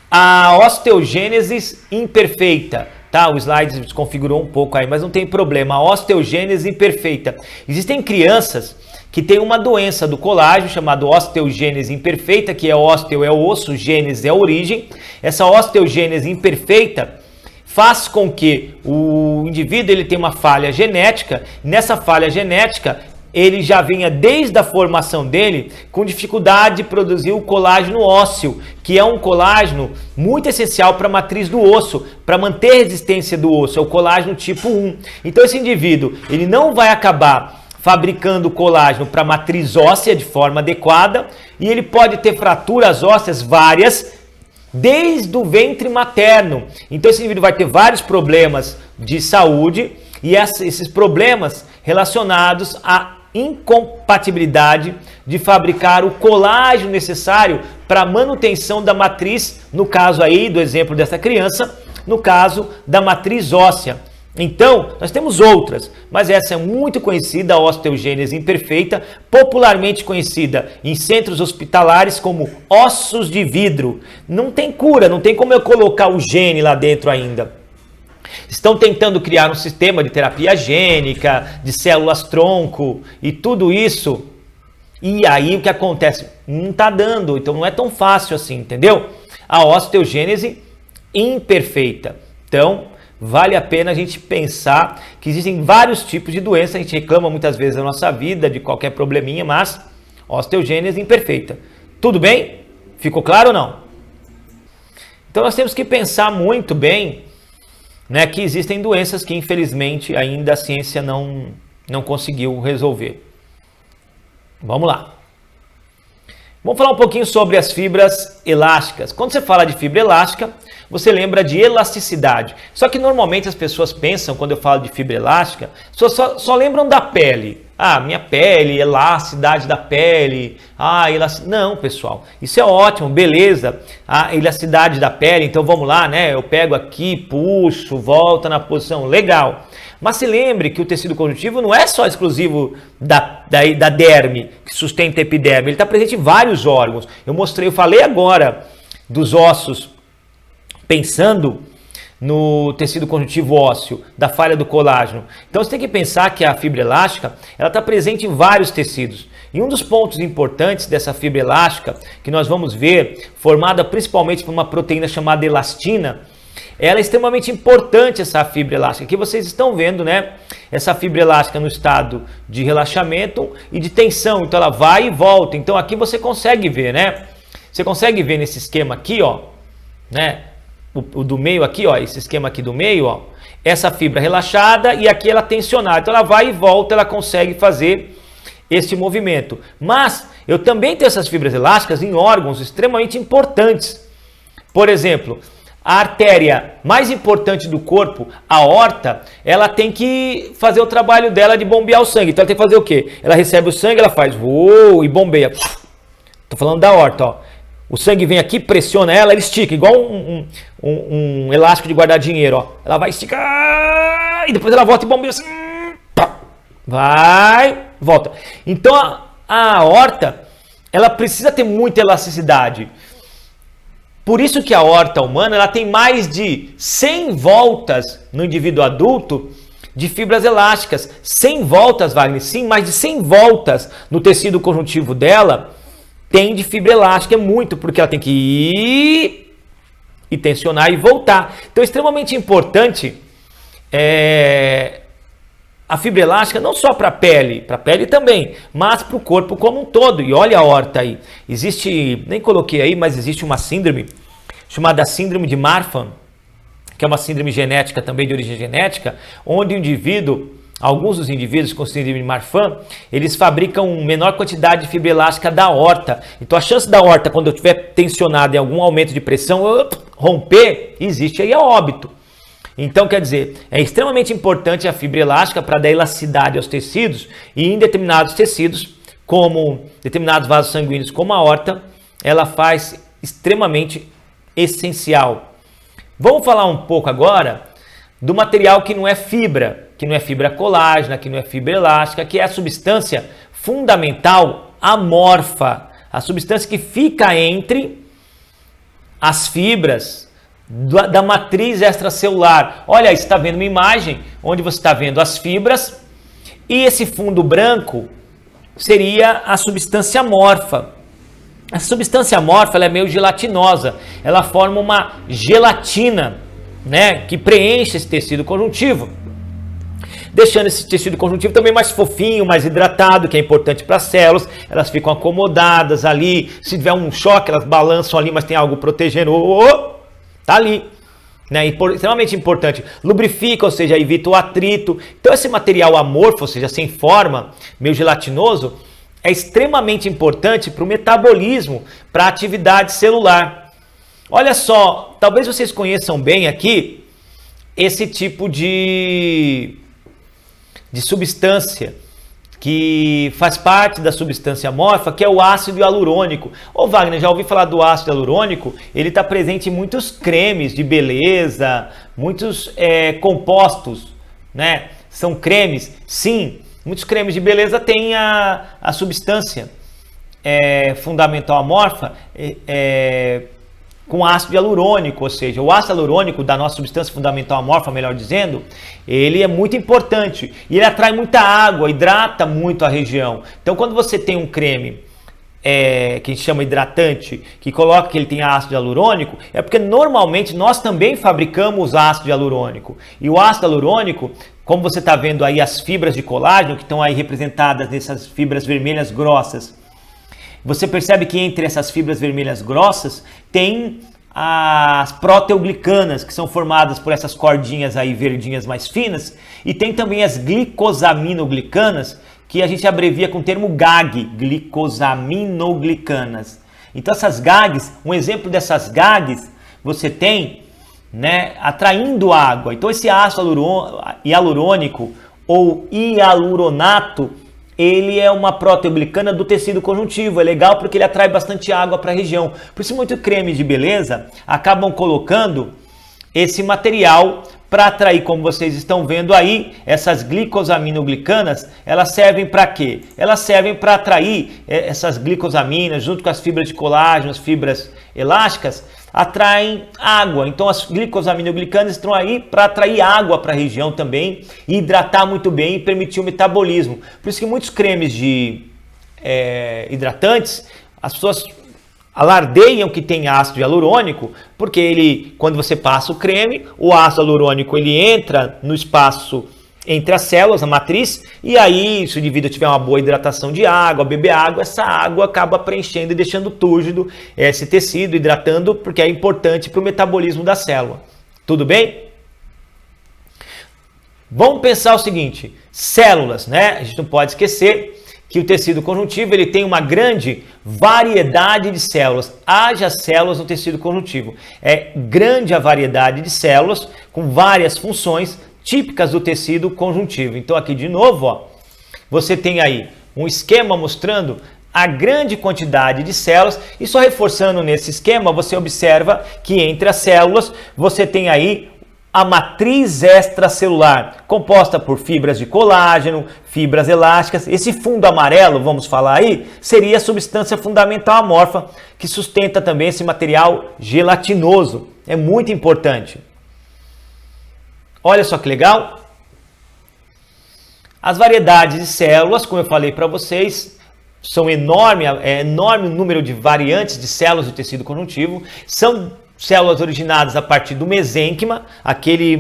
a osteogênese imperfeita. Tá, o slide desconfigurou um pouco aí, mas não tem problema. A osteogênese imperfeita. Existem crianças que têm uma doença do colágeno chamada osteogênese imperfeita, que é ósteo é o osso, gênese é a origem. Essa osteogênese imperfeita faz com que o indivíduo ele tenha uma falha genética. Nessa falha genética, ele já venha desde a formação dele com dificuldade de produzir o colágeno ósseo, que é um colágeno muito essencial para a matriz do osso, para manter a resistência do osso, é o colágeno tipo 1. Então esse indivíduo, ele não vai acabar fabricando colágeno para a matriz óssea de forma adequada e ele pode ter fraturas ósseas várias desde o ventre materno. Então esse indivíduo vai ter vários problemas de saúde e esses problemas relacionados a incompatibilidade de fabricar o colágeno necessário para a manutenção da matriz, no caso aí do exemplo dessa criança, no caso da matriz óssea. Então, nós temos outras, mas essa é muito conhecida, a osteogênese imperfeita, popularmente conhecida em centros hospitalares como ossos de vidro. Não tem cura, não tem como eu colocar o gene lá dentro ainda. Estão tentando criar um sistema de terapia gênica, de células-tronco e tudo isso. E aí o que acontece? Não está dando, então não é tão fácil assim, entendeu? A osteogênese imperfeita. Então, vale a pena a gente pensar que existem vários tipos de doença. A gente reclama muitas vezes da nossa vida, de qualquer probleminha, mas osteogênese imperfeita. Tudo bem? Ficou claro ou não? Então nós temos que pensar muito bem, né, que existem doenças que infelizmente ainda a ciência não conseguiu resolver. Vamos lá. Vamos falar um pouquinho sobre as fibras elásticas. Quando você fala de fibra elástica, você lembra de elasticidade. Só que normalmente as pessoas pensam, quando eu falo de fibra elástica, só lembram da pele. Ah, minha pele, elasticidade da pele. Não, pessoal, isso é ótimo, beleza. A elasticidade da pele, então vamos lá, né? Eu pego aqui, puxo, volta na posição, legal. Mas se lembre que o tecido conjuntivo não é só exclusivo da derme, que sustenta a epiderme, ele está presente em vários órgãos. Eu falei agora dos ossos, pensando no tecido conjuntivo ósseo, da falha do colágeno. Então você tem que pensar que a fibra elástica ela está presente em vários tecidos. E um dos pontos importantes dessa fibra elástica, que nós vamos ver, formada principalmente por uma proteína chamada elastina, Ela é extremamente importante, essa fibra elástica. Aqui vocês estão vendo, né? Essa fibra elástica no estado de relaxamento e de tensão. Então ela vai e volta. Então aqui você consegue ver, né? Você consegue ver nesse esquema aqui, ó, né? O do meio aqui, ó, esse esquema aqui do meio, ó, essa fibra relaxada e aqui ela tensionada. Então ela vai e volta, ela consegue fazer este movimento. Mas eu também tenho essas fibras elásticas em órgãos extremamente importantes. Por exemplo, a artéria mais importante do corpo, a aorta, ela tem que fazer o trabalho dela de bombear o sangue. Então ela tem que fazer o quê? Ela recebe o sangue, ela faz e bombeia. Tô falando da aorta, ó. O sangue vem aqui, pressiona ela, ela estica, igual um elástico de guardar dinheiro, ó. Ela vai esticar e depois ela volta e bombeia assim. Vai, volta. Então a aorta, ela precisa ter muita elasticidade. Por isso que a aorta humana ela tem mais de 100 voltas no indivíduo adulto de fibras elásticas. 100 voltas, Wagner, sim, mais de 100 voltas no tecido conjuntivo dela tem de fibra elástica. É muito, porque ela tem que ir e tensionar e voltar. Então é extremamente importante a fibra elástica não só para a pele também, mas para o corpo como um todo. E olha a aorta aí. Existe, nem coloquei aí, mas existe uma síndrome chamada síndrome de Marfan, que é uma síndrome genética também de origem genética, onde o indivíduo, alguns dos indivíduos com síndrome de Marfan, eles fabricam menor quantidade de fibra elástica da aorta. Então a chance da aorta, quando eu estiver tensionada em algum aumento de pressão, romper, existe aí a óbito. Então, quer dizer, é extremamente importante a fibra elástica para dar elasticidade aos tecidos e em determinados tecidos, como determinados vasos sanguíneos, como a aorta, ela faz extremamente essencial. Vamos falar um pouco agora do material que não é fibra colágena, que não é fibra elástica, que é a substância fundamental amorfa, a substância que fica entre as fibras da matriz extracelular. Olha aí, você está vendo uma imagem onde você está vendo as fibras e esse fundo branco seria a substância amorfa. A substância amorfa ela é meio gelatinosa, ela forma uma gelatina, né, que preenche esse tecido conjuntivo, deixando esse tecido conjuntivo também mais fofinho, mais hidratado, que é importante para as células. Elas ficam acomodadas ali, se tiver um choque elas balançam ali, mas tem algo protegendo. Tá ali, né? Extremamente importante. Lubrifica, ou seja, evita o atrito. Então esse material amorfo, ou seja, sem forma, meio gelatinoso, é extremamente importante para o metabolismo, para a atividade celular. Olha só, talvez vocês conheçam bem aqui esse tipo de substância que faz parte da substância amorfa, que é o ácido hialurônico. Ô Wagner, já ouvi falar do ácido hialurônico? Ele está presente em muitos cremes de beleza, muitos compostos, né? São cremes, sim, muitos cremes de beleza têm a substância fundamental amorfa com ácido hialurônico, ou seja, o ácido hialurônico da nossa substância fundamental amorfa, melhor dizendo, ele é muito importante e ele atrai muita água, hidrata muito a região. Então, quando você tem um creme que a gente chama hidratante, que coloca que ele tem ácido hialurônico, é porque normalmente nós também fabricamos ácido hialurônico. E o ácido hialurônico, como você está vendo aí as fibras de colágeno, que estão aí representadas nessas fibras vermelhas grossas, você percebe que entre essas fibras vermelhas grossas tem as proteoglicanas, que são formadas por essas cordinhas aí verdinhas mais finas, e tem também as glicosaminoglicanas, que a gente abrevia com o termo GAG, glicosaminoglicanas. Então essas GAGs, um exemplo dessas GAGs, você tem, né, atraindo água. Então esse ácido hialurônico ou hialuronato, ele é uma proteoglicana do tecido conjuntivo. É legal porque ele atrai bastante água para a região. Por isso, muitos cremes de beleza acabam colocando esse material para atrair, como vocês estão vendo aí, essas glicosaminoglicanas. Elas servem para quê? Elas servem para atrair essas glicosaminas, junto com as fibras de colágeno, as fibras elásticas, atraem água. Então as glicosaminoglicanas estão aí para atrair água para a região também, e hidratar muito bem e permitir o metabolismo. Por isso que muitos cremes de hidratantes, as pessoas alardeiam que tem ácido hialurônico, porque ele, quando você passa o creme, o ácido hialurônico ele entra no espaço entre as células, a matriz, e aí, se o indivíduo tiver uma boa hidratação de água, beber água, essa água acaba preenchendo e deixando túrgido esse tecido, hidratando, porque é importante para o metabolismo da célula. Tudo bem? Vamos pensar o seguinte, células, né? A gente não pode esquecer que o tecido conjuntivo ele tem uma grande variedade de células. Haja células no tecido conjuntivo. É grande a variedade de células com várias funções típicas do tecido conjuntivo. Então aqui de novo, ó, você tem aí um esquema mostrando a grande quantidade de células e só reforçando nesse esquema, você observa que entre as células você tem aí a matriz extracelular, composta por fibras de colágeno, fibras elásticas. Esse fundo amarelo, vamos falar aí, seria a substância fundamental amorfa que sustenta também esse material gelatinoso. É muito importante. Olha só que legal. As variedades de células, como eu falei para vocês, são enorme o número de variantes de células do tecido conjuntivo. São células originadas a partir do mesênquima, aquele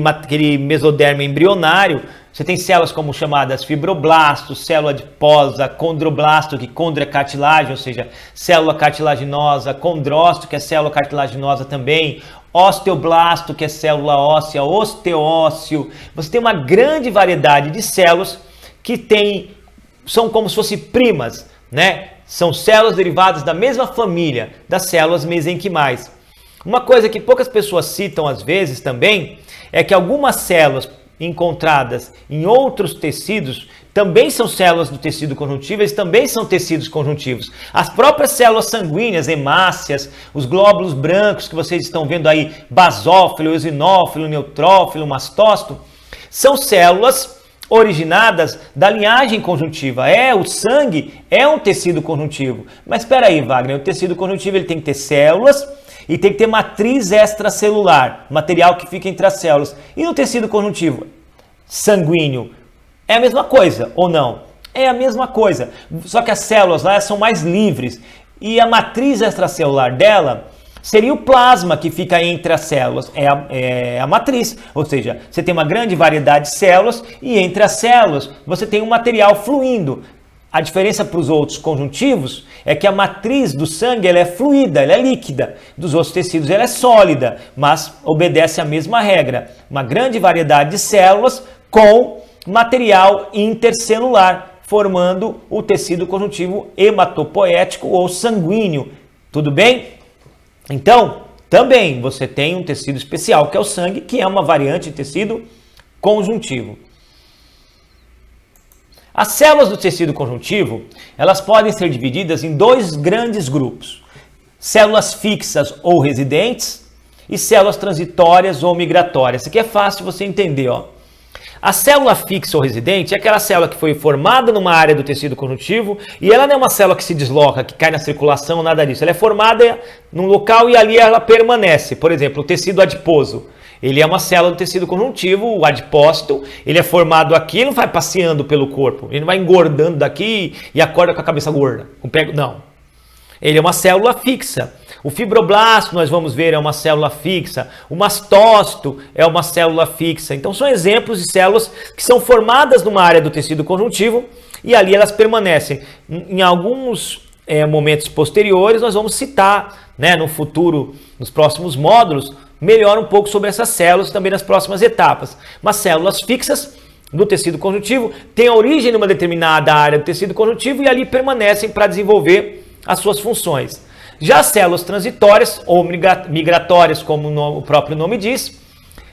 mesodermo embrionário. Você tem células como chamadas fibroblastos, célula adiposa, condroblasto, que condro é cartilagem, ou seja, célula cartilaginosa, condrócito, que é célula cartilaginosa também, osteoblasto, que é célula óssea, osteócio. Você tem uma grande variedade de células que são como se fossem primas, né? São células derivadas da mesma família, das células mesenquimais. Uma coisa que poucas pessoas citam às vezes também é que algumas células encontradas em outros tecidos também são células do tecido conjuntivo, eles também são tecidos conjuntivos. As próprias células sanguíneas, hemácias, os glóbulos brancos que vocês estão vendo aí, basófilo, eosinófilo, neutrófilo, mastócito, são células originadas da linhagem conjuntiva. O sangue é um tecido conjuntivo. Mas espera aí, Wagner, o tecido conjuntivo ele tem que ter células e tem que ter matriz extracelular, material que fica entre as células. E no tecido conjuntivo sanguíneo, é a mesma coisa ou não? É a mesma coisa, só que as células lá são mais livres. E a matriz extracelular dela seria o plasma que fica entre as células, é a matriz. Ou seja, você tem uma grande variedade de células e entre as células você tem um material fluindo. A diferença para os outros conjuntivos é que a matriz do sangue ela é fluida, ela é líquida. Dos outros tecidos ela é sólida, mas obedece à mesma regra. Uma grande variedade de células com material intercelular, formando o tecido conjuntivo hematopoético ou sanguíneo. Tudo bem? Então, também você tem um tecido especial, que é o sangue, que é uma variante de tecido conjuntivo. As células do tecido conjuntivo, elas podem ser divididas em dois grandes grupos. Células fixas ou residentes e células transitórias ou migratórias. Isso aqui é fácil você entender, ó. A célula fixa ou residente é aquela célula que foi formada numa área do tecido conjuntivo e ela não é uma célula que se desloca, que cai na circulação, nada disso. Ela é formada num local e ali ela permanece. Por exemplo, o tecido adiposo. Ele é uma célula do tecido conjuntivo, o adipócito, ele é formado aqui, ele não vai passeando pelo corpo, ele não vai engordando daqui e acorda com a cabeça gorda. Não. Ele é uma célula fixa. O fibroblasto, nós vamos ver, é uma célula fixa. O mastócito é uma célula fixa. Então, são exemplos de células que são formadas numa área do tecido conjuntivo e ali elas permanecem. Em alguns momentos posteriores, nós vamos citar, né, no futuro, nos próximos módulos, melhor um pouco sobre essas células também nas próximas etapas. Mas células fixas do tecido conjuntivo têm origem numa determinada área do tecido conjuntivo e ali permanecem para desenvolver as suas funções. Já as células transitórias ou migratórias, como o próprio nome diz,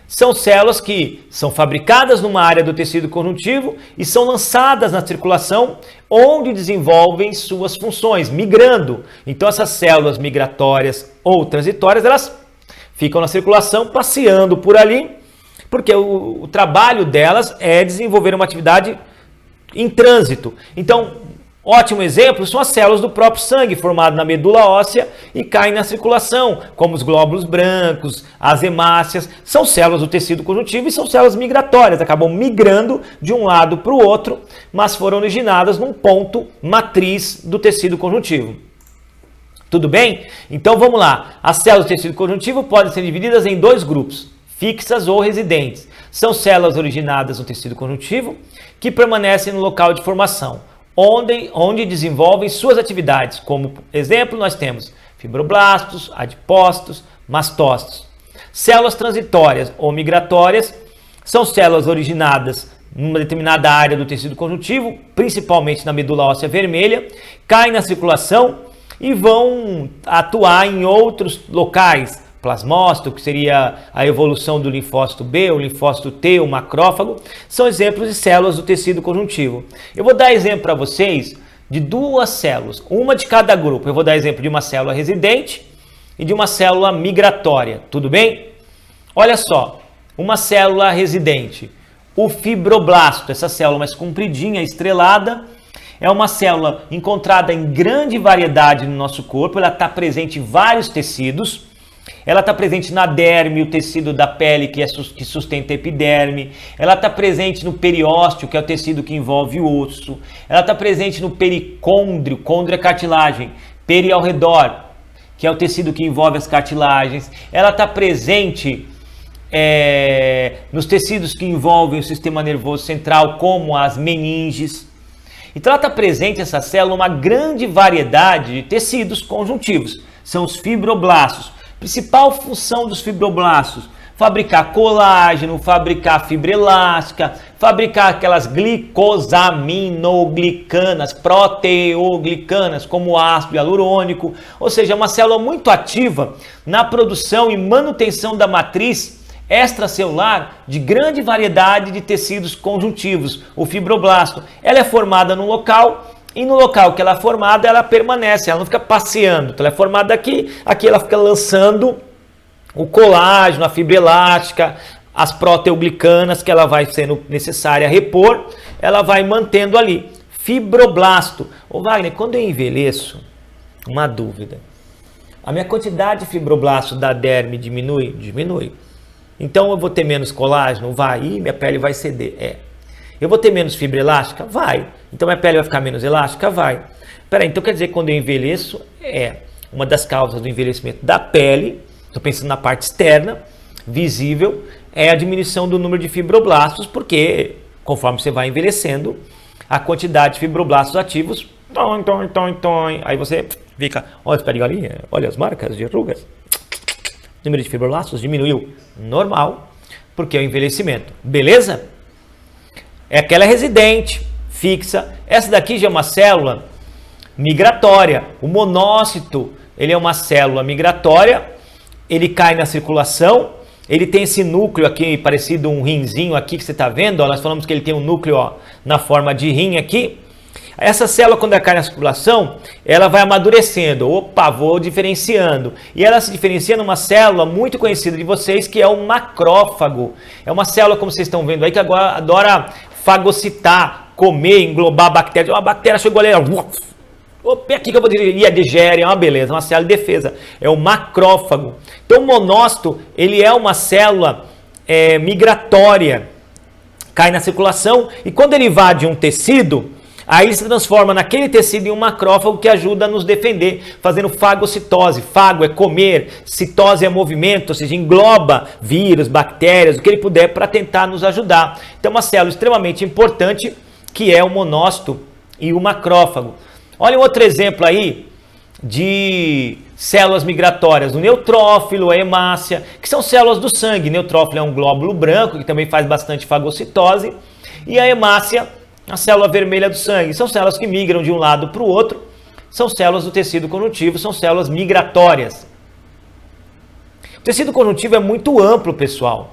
são células que são fabricadas numa área do tecido conjuntivo e são lançadas na circulação, onde desenvolvem suas funções, migrando. Então essas células migratórias ou transitórias, elas ficam na circulação, passeando por ali, porque o trabalho delas é desenvolver uma atividade em trânsito. Então, ótimo exemplo são as células do próprio sangue, formado na medula óssea e caem na circulação, como os glóbulos brancos, as hemácias, são células do tecido conjuntivo e são células migratórias, acabam migrando de um lado para o outro, mas foram originadas num ponto matriz do tecido conjuntivo. Tudo bem? Então vamos lá. As células do tecido conjuntivo podem ser divididas em dois grupos, fixas ou residentes. São células originadas no tecido conjuntivo que permanecem no local de formação, onde desenvolvem suas atividades. Como exemplo, nós temos fibroblastos, adipócitos, mastócitos. Células transitórias ou migratórias são células originadas numa determinada área do tecido conjuntivo, principalmente na medula óssea vermelha, caem na circulação e vão atuar em outros locais. Plasmócito, que seria a evolução do linfócito B, o linfócito T, o macrófago, são exemplos de células do tecido conjuntivo. Eu vou dar exemplo para vocês de duas células, uma de cada grupo. Eu vou dar exemplo de uma célula residente e de uma célula migratória, tudo bem? Olha só, uma célula residente, o fibroblasto, essa célula mais compridinha, estrelada, é uma célula encontrada em grande variedade no nosso corpo, ela está presente em vários tecidos, ela está presente na derme, o tecido da pele que sustenta a epiderme, ela está presente no periósteo, que é o tecido que envolve o osso, ela está presente no pericôndrio, côndrio é cartilagem, peri ao redor, que é o tecido que envolve as cartilagens, ela está presente nos tecidos que envolvem o sistema nervoso central, como as meninges. Então ela está presente, essa célula, uma grande variedade de tecidos conjuntivos, são os fibroblastos. Principal função dos fibroblastos: fabricar colágeno, fabricar fibra elástica, fabricar aquelas glicosaminoglicanas, proteoglicanas, como ácido hialurônico, ou seja, é uma célula muito ativa na produção e manutenção da matriz extracelular de grande variedade de tecidos conjuntivos, o fibroblasto. Ela é formada num local e no local que ela é formada, ela permanece, ela não fica passeando. Então ela é formada aqui ela fica lançando o colágeno, a fibra elástica, as proteoglicanas que ela vai sendo necessária repor, ela vai mantendo ali. Fibroblasto. Ô Wagner, quando eu envelheço, uma dúvida. A minha quantidade de fibroblasto da derme diminui? Diminui. Então eu vou ter menos colágeno? Vai. Ih, minha pele vai ceder. Eu vou ter menos fibra elástica? Vai. Então minha pele vai ficar menos elástica? Vai. Peraí, então quer dizer que quando eu envelheço, uma das causas do envelhecimento da pele, estou pensando na parte externa, visível, é a diminuição do número de fibroblastos, porque conforme você vai envelhecendo, a quantidade de fibroblastos ativos, aí você fica, olha as galinha, olha as marcas de rugas, o número de fibroblastos diminuiu. Normal, porque é o envelhecimento. Beleza? É aquela residente, fixa. Essa daqui já é uma célula migratória. O monócito, ele é uma célula migratória, ele cai na circulação, ele tem esse núcleo aqui, parecido um rinzinho aqui que você está vendo, nós falamos que ele tem um núcleo na forma de rim aqui. Essa célula, quando ela cai na circulação, ela vai amadurecendo. Opa, vou diferenciando. E ela se diferencia numa célula muito conhecida de vocês, que é o macrófago. É uma célula, como vocês estão vendo aí, que agora adora fagocitar, comer, englobar bactérias. Uma bactéria chegou ali, opa, aqui que eu vou dizer, e a digere, é uma beleza, uma célula de defesa. É o macrófago. Então o monócito, ele é uma célula migratória. Cai na circulação e quando ele invade um tecido, aí se transforma naquele tecido em um macrófago que ajuda a nos defender, fazendo fagocitose. Fago é comer, citose é movimento, ou seja, engloba vírus, bactérias, o que ele puder para tentar nos ajudar. Então, uma célula extremamente importante que é o monócito e o macrófago. Olha um outro exemplo aí de células migratórias, o neutrófilo, a hemácia, que são células do sangue. O neutrófilo é um glóbulo branco que também faz bastante fagocitose, e a hemácia, a célula vermelha do sangue. São células que migram de um lado para o outro, são células do tecido conjuntivo, são células migratórias. O tecido conjuntivo é muito amplo, pessoal.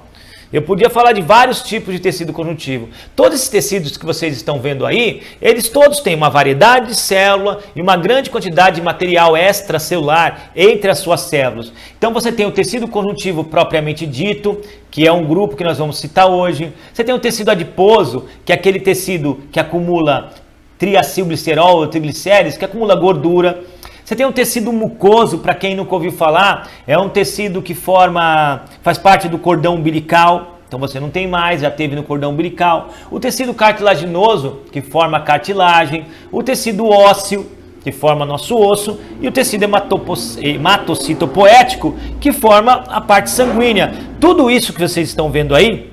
Eu podia falar de vários tipos de tecido conjuntivo. Todos esses tecidos que vocês estão vendo aí, eles todos têm uma variedade de célula e uma grande quantidade de material extracelular entre as suas células. Então você tem o tecido conjuntivo propriamente dito, que é um grupo que nós vamos citar hoje. Você tem o tecido adiposo, que é aquele tecido que acumula triacilglicerol ou triglicérides, que acumula gordura. Você tem um tecido mucoso, para quem nunca ouviu falar, é um tecido que faz parte do cordão umbilical, então você não tem mais, já teve no cordão umbilical. O tecido cartilaginoso, que forma a cartilagem. O tecido ósseo, que forma nosso osso, e o tecido hematocitopoético, que forma a parte sanguínea. Tudo isso que vocês estão vendo aí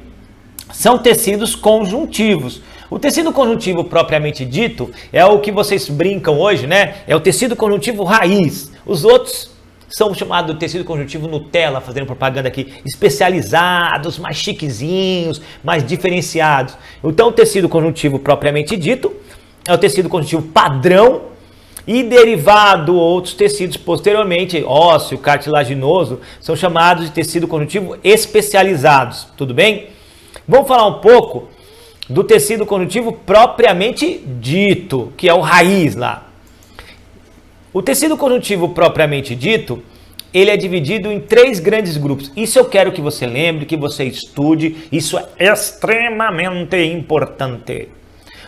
são tecidos conjuntivos. O tecido conjuntivo propriamente dito é o que vocês brincam hoje, né? É o tecido conjuntivo raiz. Os outros são chamados de tecido conjuntivo Nutella, fazendo propaganda aqui, especializados, mais chiquezinhos, mais diferenciados. Então, o tecido conjuntivo propriamente dito é o tecido conjuntivo padrão e derivado outros tecidos posteriormente, ósseo, cartilaginoso, são chamados de tecido conjuntivo especializados. Tudo bem? Vamos falar um pouco do tecido conjuntivo propriamente dito, que é o raiz lá. O tecido conjuntivo propriamente dito, ele é dividido em 3 grandes grupos. Isso eu quero que você lembre, que você estude, isso é extremamente importante.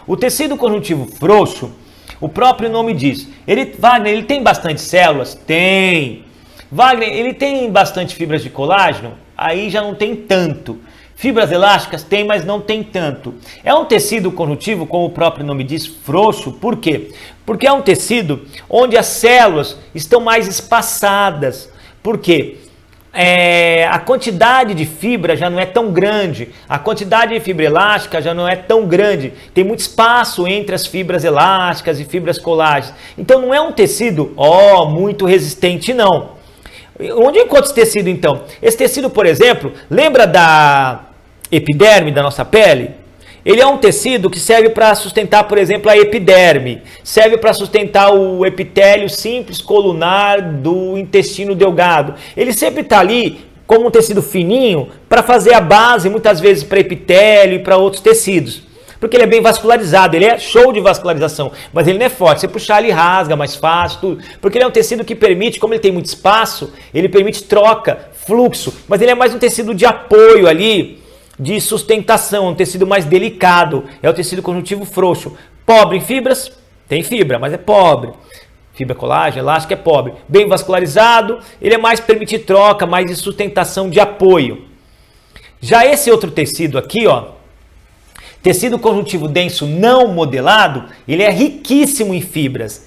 O tecido conjuntivo frouxo, o próprio nome diz, Wagner, ele tem bastante células? Tem. Wagner, ele tem bastante fibras de colágeno? Aí já não tem tanto. Fibras elásticas tem, mas não tem tanto. É um tecido conjuntivo, como o próprio nome diz, frouxo. Por quê? Porque é um tecido onde as células estão mais espaçadas. Por quê? A quantidade de fibra já não é tão grande, a quantidade de fibra elástica já não é tão grande, tem muito espaço entre as fibras elásticas e fibras colágenas. Então não é um tecido, muito resistente não. Onde encontra esse tecido então? Esse tecido, por exemplo, lembra da epiderme da nossa pele? Ele é um tecido que serve para sustentar, por exemplo, a epiderme, serve para sustentar o epitélio simples colunar do intestino delgado. Ele sempre está ali como um tecido fininho para fazer a base, muitas vezes para epitélio e para outros tecidos. Porque ele é bem vascularizado, ele é show de vascularização, mas ele não é forte. Você puxar, ele rasga mais fácil, tudo. Porque ele é um tecido que permite, como ele tem muito espaço, ele permite troca, fluxo, mas ele é mais um tecido de apoio ali, de sustentação, um tecido mais delicado, é o tecido conjuntivo frouxo. Pobre em fibras, tem fibra, mas é pobre. Fibra colágeno, elástica é pobre. Bem vascularizado, ele é mais permitir troca, mais de sustentação, de apoio. Já esse outro tecido aqui, tecido conjuntivo denso não modelado, ele é riquíssimo em fibras,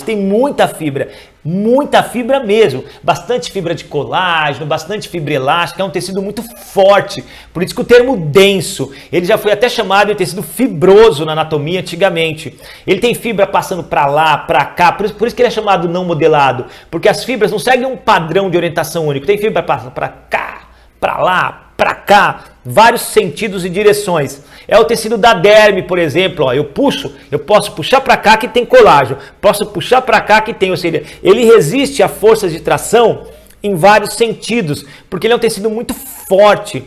tem muita fibra mesmo, bastante fibra de colágeno, bastante fibra elástica, é um tecido muito forte, por isso que o termo denso, ele já foi até chamado de tecido fibroso na anatomia antigamente. Ele tem fibra passando para lá, para cá, por isso que ele é chamado não modelado, porque as fibras não seguem um padrão de orientação único, tem fibra passando para cá, para lá, para cá, vários sentidos e direções. É o tecido da derme, por exemplo, eu posso puxar para cá que tem colágeno, posso puxar para cá que tem, ou seja, ele resiste a forças de tração em vários sentidos, porque ele é um tecido muito forte.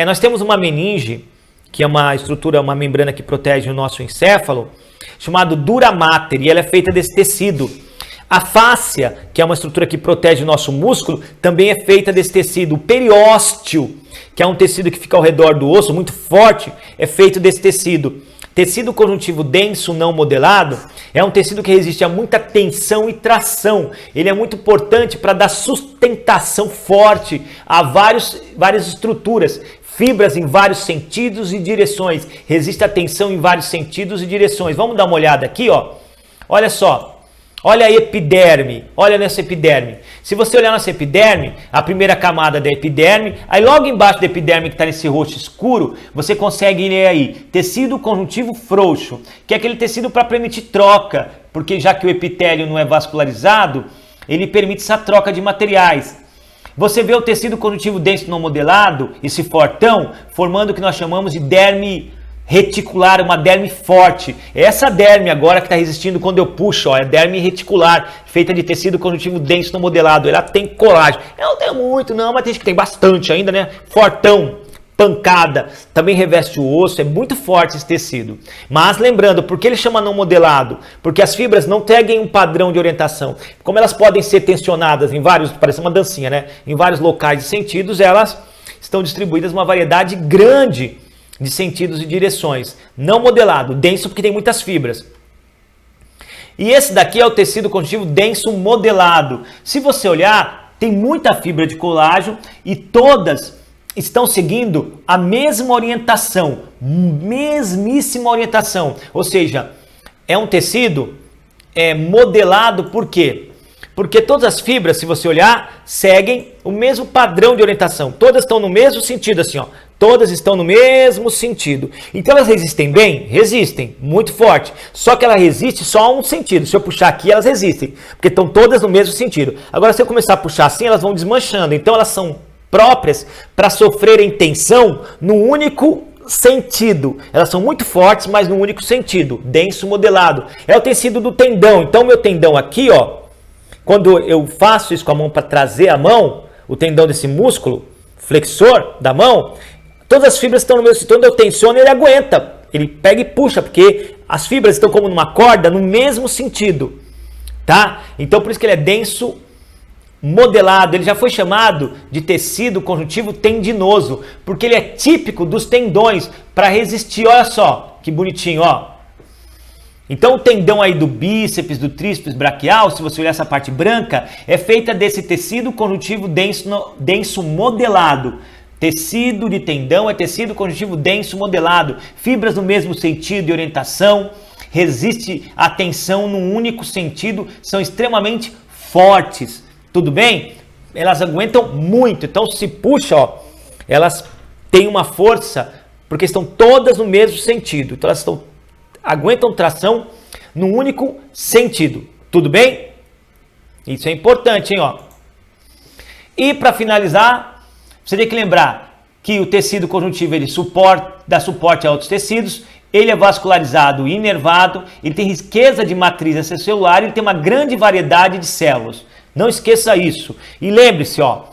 Nós temos uma meninge, que é uma estrutura, uma membrana que protege o nosso encéfalo, chamado dura mater, e ela é feita desse tecido. A fáscia, que é uma estrutura que protege o nosso músculo, também é feita desse tecido. O periósteo, que é um tecido que fica ao redor do osso, muito forte, é feito desse tecido. Tecido conjuntivo denso não modelado é um tecido que resiste a muita tensão e tração. Ele é muito importante para dar sustentação forte a várias estruturas. Fibras em vários sentidos e direções. Resiste a tensão em vários sentidos e direções. Vamos dar uma olhada aqui, Olha só. Olha a epiderme, olha nessa epiderme. Se você olhar nessa epiderme, a primeira camada da epiderme, aí logo embaixo da epiderme que está nesse roxo escuro, você consegue ler aí, tecido conjuntivo frouxo, que é aquele tecido para permitir troca, porque já que o epitélio não é vascularizado, ele permite essa troca de materiais. Você vê o tecido conjuntivo denso não modelado, esse fortão, formando o que nós chamamos de derme reticular, uma derme forte. Essa derme agora que está resistindo quando eu puxo, é derme reticular, feita de tecido conjuntivo denso não modelado. Ela tem colágeno. Eu não tenho muito não, mas tem bastante ainda, né? Fortão, pancada, também reveste o osso, é muito forte esse tecido. Mas lembrando, por que ele chama não modelado? Porque as fibras não seguem um padrão de orientação. Como elas podem ser tensionadas em vários, parece uma dancinha, né? Em vários locais e sentidos, elas estão distribuídas uma variedade grande de sentidos e direções. Não modelado, denso porque tem muitas fibras. E esse daqui é o tecido conjuntivo denso modelado. Se você olhar, tem muita fibra de colágeno e todas estão seguindo a mesma orientação, mesmíssima orientação. Ou seja, é um tecido modelado, por quê? Porque todas as fibras, se você olhar, seguem o mesmo padrão de orientação. Todas estão no mesmo sentido, assim, ó. Todas estão no mesmo sentido. Então elas resistem bem? Resistem, muito forte. Só que ela resiste só a um sentido. Se eu puxar aqui, elas resistem, porque estão todas no mesmo sentido. Agora, se eu começar a puxar assim, elas vão desmanchando. Então elas são próprias para sofrerem tensão num único sentido. Elas são muito fortes, mas num único sentido. Denso modelado. É o tecido do tendão. Então meu tendão aqui, ó, quando eu faço isso com a mão para trazer a mão, o tendão desse músculo flexor da mão, todas as fibras estão no mesmo sentido. Quando eu tensiono, ele aguenta. Ele pega e puxa, porque as fibras estão como numa corda no mesmo sentido. Tá? Então por isso que ele é denso modelado. Ele já foi chamado de tecido conjuntivo tendinoso, porque ele é típico dos tendões para resistir. Olha só, que bonitinho, ó. Então o tendão aí do bíceps, do tríceps braquial, se você olhar essa parte branca, é feita desse tecido conjuntivo denso modelado. Tecido de tendão é tecido conjuntivo denso modelado. Fibras no mesmo sentido de orientação, resiste à tensão num único sentido, são extremamente fortes. Tudo bem? Elas aguentam muito. Então se puxa, ó, elas têm uma força, porque estão todas no mesmo sentido. Então elas aguentam tração num único sentido. Tudo bem? Isso é importante, hein, ó. E para finalizar, você tem que lembrar que o tecido conjuntivo ele dá suporte a outros tecidos, ele é vascularizado e inervado, ele tem riqueza de matriz extracelular, ele tem uma grande variedade de células. Não esqueça isso. E lembre-se, ó,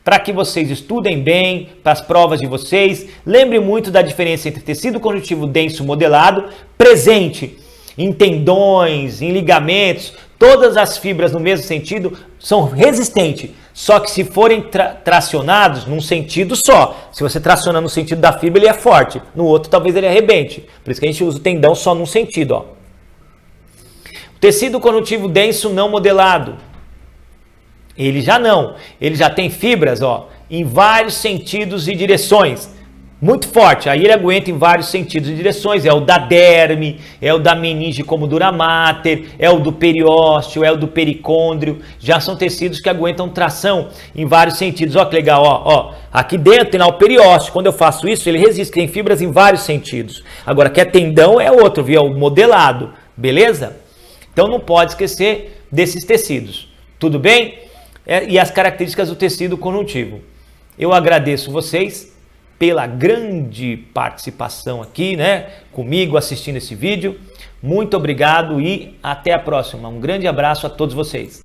para que vocês estudem bem, para as provas de vocês, lembre muito da diferença entre tecido conjuntivo denso modelado, presente em tendões, em ligamentos, todas as fibras no mesmo sentido são resistentes, só que se forem tracionados num sentido só, se você traciona no sentido da fibra, ele é forte, no outro talvez ele arrebente, por isso que a gente usa o tendão só num sentido, ó. O tecido conjuntivo denso não modelado, ele já tem fibras, ó, em vários sentidos e direções, muito forte, aí ele aguenta em vários sentidos e direções, é o da derme, é o da meninge como dura mater, é o do periósteo, é o do pericôndrio, já são tecidos que aguentam tração em vários sentidos. Ó que legal, ó, aqui dentro tem lá o periósteo, quando eu faço isso ele resiste, tem fibras em vários sentidos. Agora que é tendão é outro, viu? É o modelado, beleza? Então não pode esquecer desses tecidos, tudo bem? E as características do tecido conjuntivo. Eu agradeço vocês pela grande participação aqui, né, comigo assistindo esse vídeo. Muito obrigado e até a próxima. Um grande abraço a todos vocês.